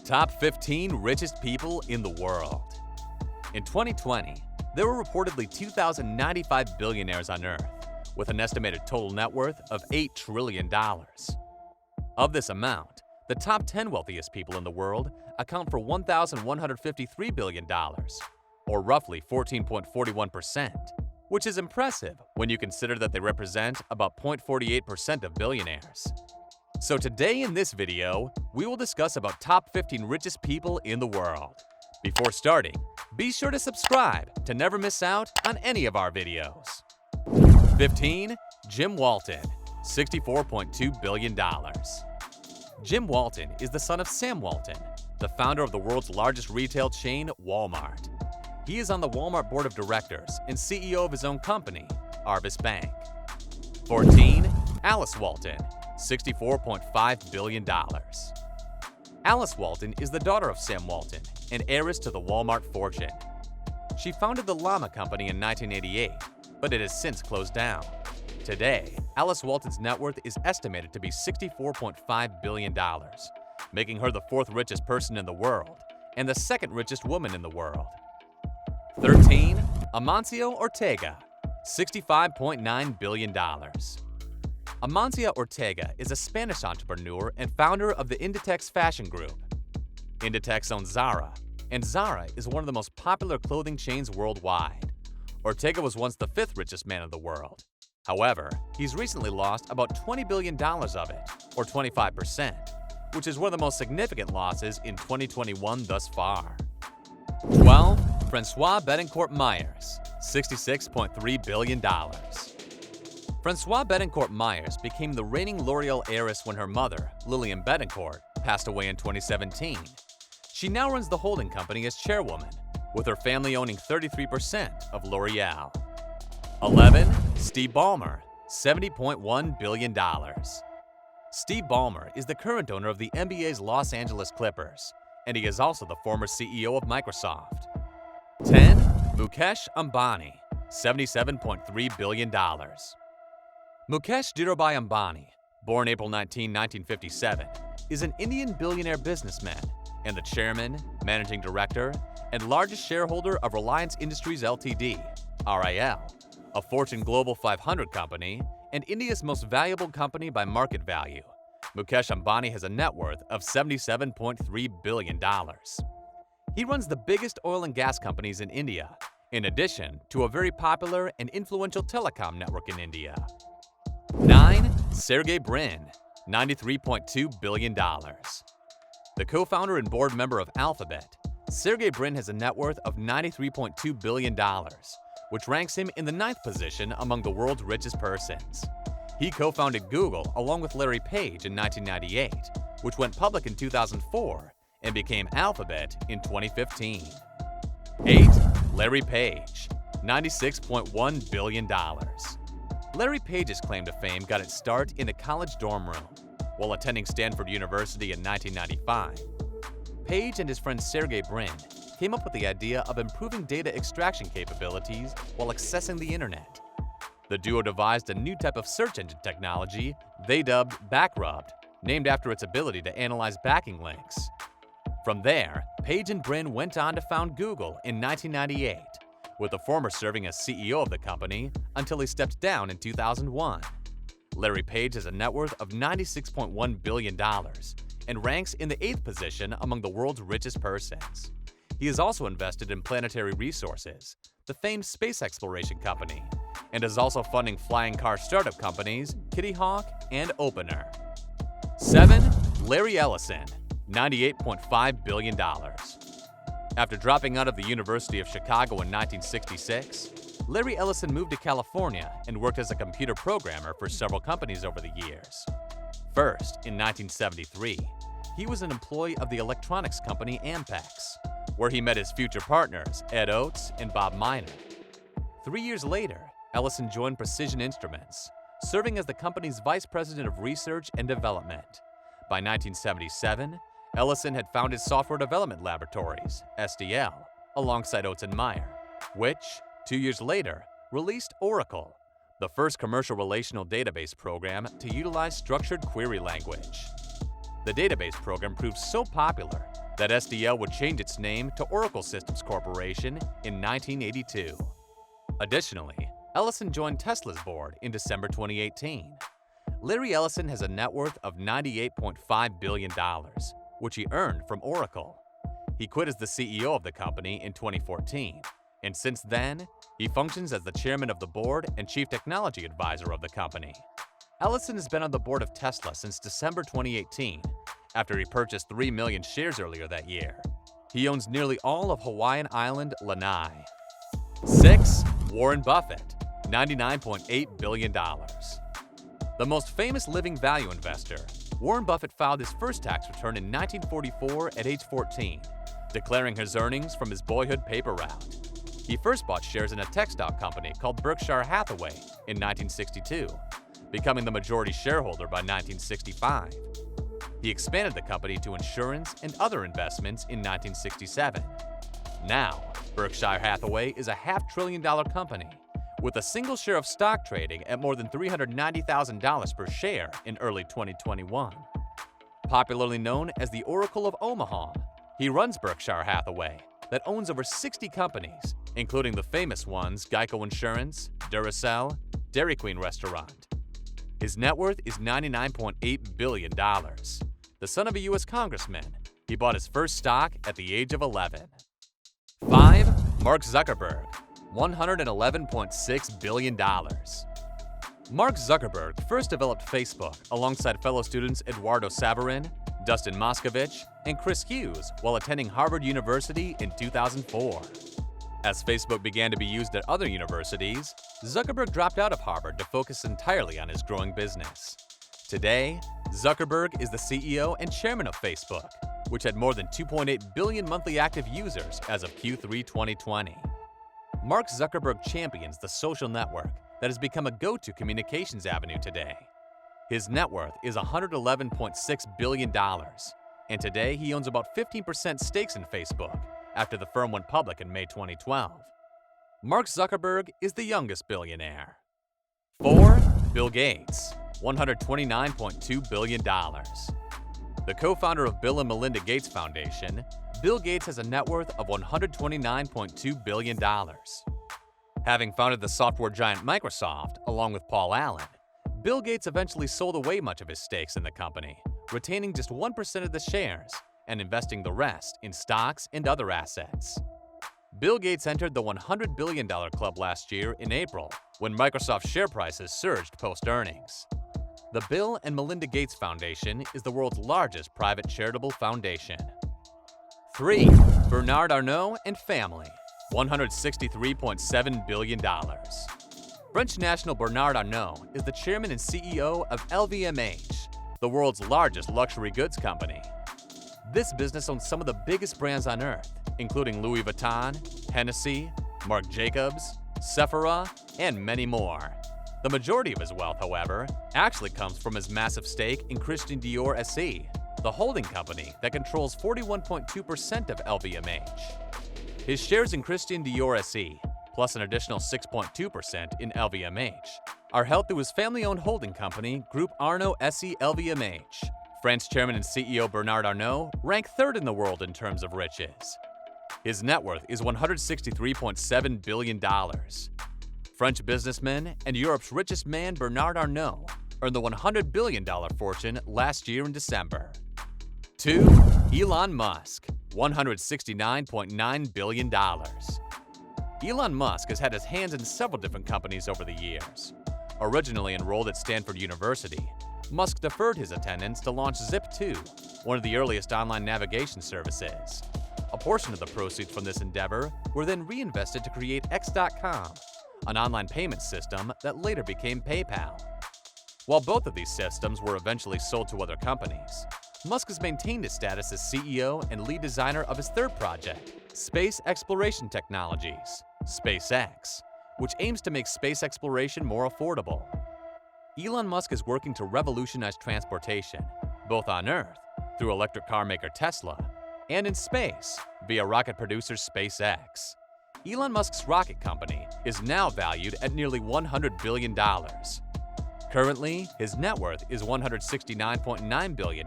Top 15 richest people in the world. In 2020, there were reportedly 2,095 billionaires on Earth, with an estimated total net worth of $8 trillion. Of this amount, the top 10 wealthiest people in the world account for $1,153 billion, or roughly 14.41%, which is impressive when you consider that they represent about 0.48% of billionaires. So today in this video, we will discuss about top 15 richest people in the world. Before starting, be sure to subscribe to never miss out on any of our videos. 15. Jim Walton, $64.2 billion. Jim Walton is the son of Sam Walton, the founder of the world's largest retail chain, Walmart. He is on the Walmart board of directors and CEO of his own company, Arvis Bank. 14. Alice Walton, $64.5 billion. Alice Walton is the daughter of Sam Walton, an heiress to the Walmart fortune. She founded the Llama Company in 1988, but it has since closed down. Today, Alice Walton's net worth is estimated to be $64.5 billion, making her the fourth richest person in the world and the second richest woman in the world. 13. Amancio Ortega, $65.9 billion. Amancio Ortega is a Spanish entrepreneur and founder of the Inditex fashion group. Inditex owns Zara, and Zara is one of the most popular clothing chains worldwide. Ortega was once the fifth richest man in the world. However, he's recently lost about $20 billion of it, or 25%, which is one of the most significant losses in 2021 thus far. 12. Francoise Bettencourt Meyers, $66.3 billion. Francoise Bettencourt Meyers became the reigning L'Oreal heiress when her mother, Lillian Bettencourt, passed away in 2017. She now runs the holding company as chairwoman, with her family owning 33% of L'Oreal. 11. Steve Ballmer, $70.1 billion. Steve Ballmer is the current owner of the NBA's Los Angeles Clippers, and he is also the former CEO of Microsoft. 10. Mukesh Ambani, $77.3 billion. Mukesh Ambani, born April 19, 1957, is an Indian billionaire businessman and the chairman, managing director, and largest shareholder of Reliance Industries Ltd, RIL, a Fortune Global 500 company and India's most valuable company by market value. Mukesh Ambani has a net worth of $77.3 billion. He runs the biggest oil and gas companies in India, in addition to a very popular and influential telecom network in India. 9. Sergey Brin, $93.2 billion. The co-founder and board member of Alphabet, Sergey Brin has a net worth of $93.2 billion, which ranks him in the 9th position among the world's richest persons. He co-founded Google along with Larry Page in 1998, which went public in 2004 and became Alphabet in 2015. 8. Larry Page, $96.1 billion. Larry Page's claim to fame got its start in a college dorm room. While attending Stanford University in 1995, Page and his friend Sergey Brin came up with the idea of improving data extraction capabilities while accessing the internet. The duo devised a new type of search engine technology they dubbed Backrubbed, named after its ability to analyze backing links. From there, Page and Brin went on to found Google in 1998, with the former serving as CEO of the company until he stepped down in 2001. Larry Page has a net worth of $96.1 billion and ranks in the 8th position among the world's richest persons. He is also invested in Planetary Resources, the famed space exploration company, and is also funding flying car startup companies Kitty Hawk and Opener. 7. Larry Ellison, $98.5 billion. After dropping out of the University of Chicago in 1966, Larry Ellison moved to California and worked as a computer programmer for several companies over the years. First, in 1973, he was an employee of the electronics company Ampex, where he met his future partners, Ed Oates and Bob Miner. 3 years later, Ellison joined Precision Instruments, serving as the company's vice president of research and development. By 1977, Ellison had founded Software Development Laboratories, SDL, alongside Oates and Meyer, which, 2 years later, released Oracle, the first commercial relational database program to utilize structured query language. The database program proved so popular that SDL would change its name to Oracle Systems Corporation in 1982. Additionally, Ellison joined Tesla's board in December 2018. Larry Ellison has a net worth of $98.5 billion, which he earned from Oracle. He quit as the CEO of the company in 2014, and since then, he functions as the chairman of the board and chief technology advisor of the company. Ellison has been on the board of Tesla since December 2018, after he purchased 3 million shares earlier that year. He owns nearly all of Hawaiian island Lanai. 6. Warren Buffett, $99.8 billion. The most famous living value investor, Warren Buffett filed his first tax return in 1944 at age 14, declaring his earnings from his boyhood paper route. He first bought shares in a textile company called Berkshire Hathaway in 1962, becoming the majority shareholder by 1965. He expanded the company to insurance and other investments in 1967. Now, Berkshire Hathaway is a $500 billion company, with a single share of stock trading at more than $390,000 per share in early 2021. Popularly known as the Oracle of Omaha, he runs Berkshire Hathaway, that owns over 60 companies, including the famous ones Geico Insurance, Duracell, Dairy Queen Restaurant. His net worth is $99.8 billion. The son of a U.S. congressman, he bought his first stock at the age of 11. 5. Mark Zuckerberg, $111.6 billion. Mark Zuckerberg first developed Facebook alongside fellow students Eduardo Saverin, Dustin Moskovich, and Chris Hughes while attending Harvard University in 2004. As Facebook began to be used at other universities, Zuckerberg dropped out of Harvard to focus entirely on his growing business. Today, Zuckerberg is the CEO and chairman of Facebook, which had more than 2.8 billion monthly active users as of Q3 2020. Mark Zuckerberg champions the social network that has become a go-to communications avenue today. His net worth is $111.6 billion, and today he owns about 15% stakes in Facebook after the firm went public in May 2012. Mark Zuckerberg is the youngest billionaire. 4. Bill Gates, $129.2 billion. The co-founder of Bill and Melinda Gates Foundation, Bill Gates has a net worth of $129.2 billion. Having founded the software giant Microsoft along with Paul Allen, Bill Gates eventually sold away much of his stakes in the company, retaining just 1% of the shares and investing the rest in stocks and other assets. Bill Gates entered the $100 billion club last year in April when Microsoft's share prices surged post-earnings. The Bill and Melinda Gates Foundation is the world's largest private charitable foundation. 3. Bernard Arnault and family, $163.7 billion. French national Bernard Arnault is the chairman and CEO of LVMH, the world's largest luxury goods company. This business owns some of the biggest brands on earth, including Louis Vuitton, Hennessy, Marc Jacobs, Sephora, and many more. The majority of his wealth, however, actually comes from his massive stake in Christian Dior SE, the holding company that controls 41.2% of LVMH. His shares in Christian Dior SE, plus an additional 6.2% in LVMH, are held through his family-owned holding company, Group Arnault SE LVMH. France chairman and CEO Bernard Arnault ranked third in the world in terms of riches. His net worth is $163.7 billion. French businessman and Europe's richest man Bernard Arnault earned the $100 billion fortune last year in December. 2. Elon Musk, $169.9 billion. Elon Musk has had his hands in several different companies over the years. Originally enrolled at Stanford University, Musk deferred his attendance to launch Zip2, one of the earliest online navigation services. A portion of the proceeds from this endeavor were then reinvested to create X.com, an online payment system that later became PayPal. While both of these systems were eventually sold to other companies, Musk has maintained his status as CEO and lead designer of his third project, Space Exploration Technologies, SpaceX, which aims to make space exploration more affordable. Elon Musk is working to revolutionize transportation, both on Earth, through electric car maker Tesla, and in space, via rocket producer SpaceX. Elon Musk's rocket company is now valued at nearly $100 billion. Currently, his net worth is $169.9 billion.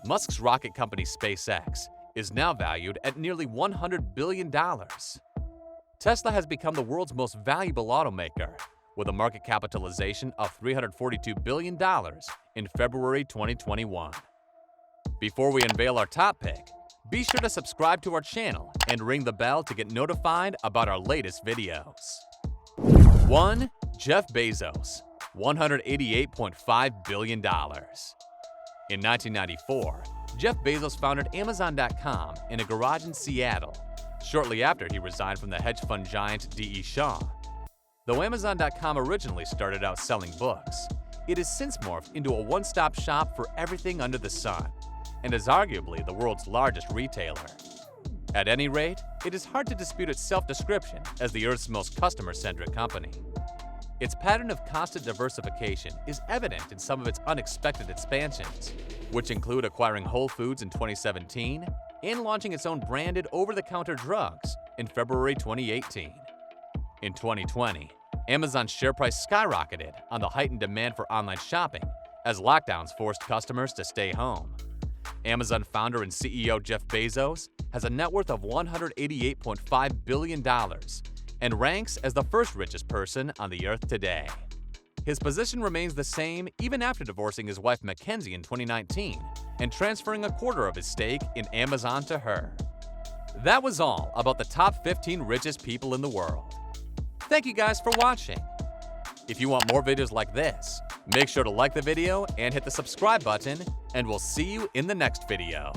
Musk's rocket company SpaceX is now valued at nearly $100 billion. Tesla has become the world's most valuable automaker, with a market capitalization of $342 billion in February 2021. Before we unveil our top pick, be sure to subscribe to our channel and ring the bell to get notified about our latest videos. 1. Jeff Bezos, $188.5 billion. In 1994, Jeff Bezos founded Amazon.com in a garage in Seattle, shortly after he resigned from the hedge fund giant D.E. Shaw. Though Amazon.com originally started out selling books, it has since morphed into a one-stop shop for everything under the sun, and is arguably the world's largest retailer. At any rate, it is hard to dispute its self-description as the Earth's most customer-centric company. Its pattern of constant diversification is evident in some of its unexpected expansions, which include acquiring Whole Foods in 2017 and launching its own branded over-the-counter drugs in February 2018. In 2020, Amazon's share price skyrocketed on the heightened demand for online shopping as lockdowns forced customers to stay home. Amazon founder and CEO Jeff Bezos has a net worth of $188.5 billion and ranks as the first richest person on the earth today. His position remains the same even after divorcing his wife Mackenzie in 2019 and transferring a quarter of his stake in Amazon to her. That was all about the top 15 richest people in the world. Thank you guys for watching. If you want more videos like this, make sure to like the video and hit the subscribe button, and we'll see you in the next video.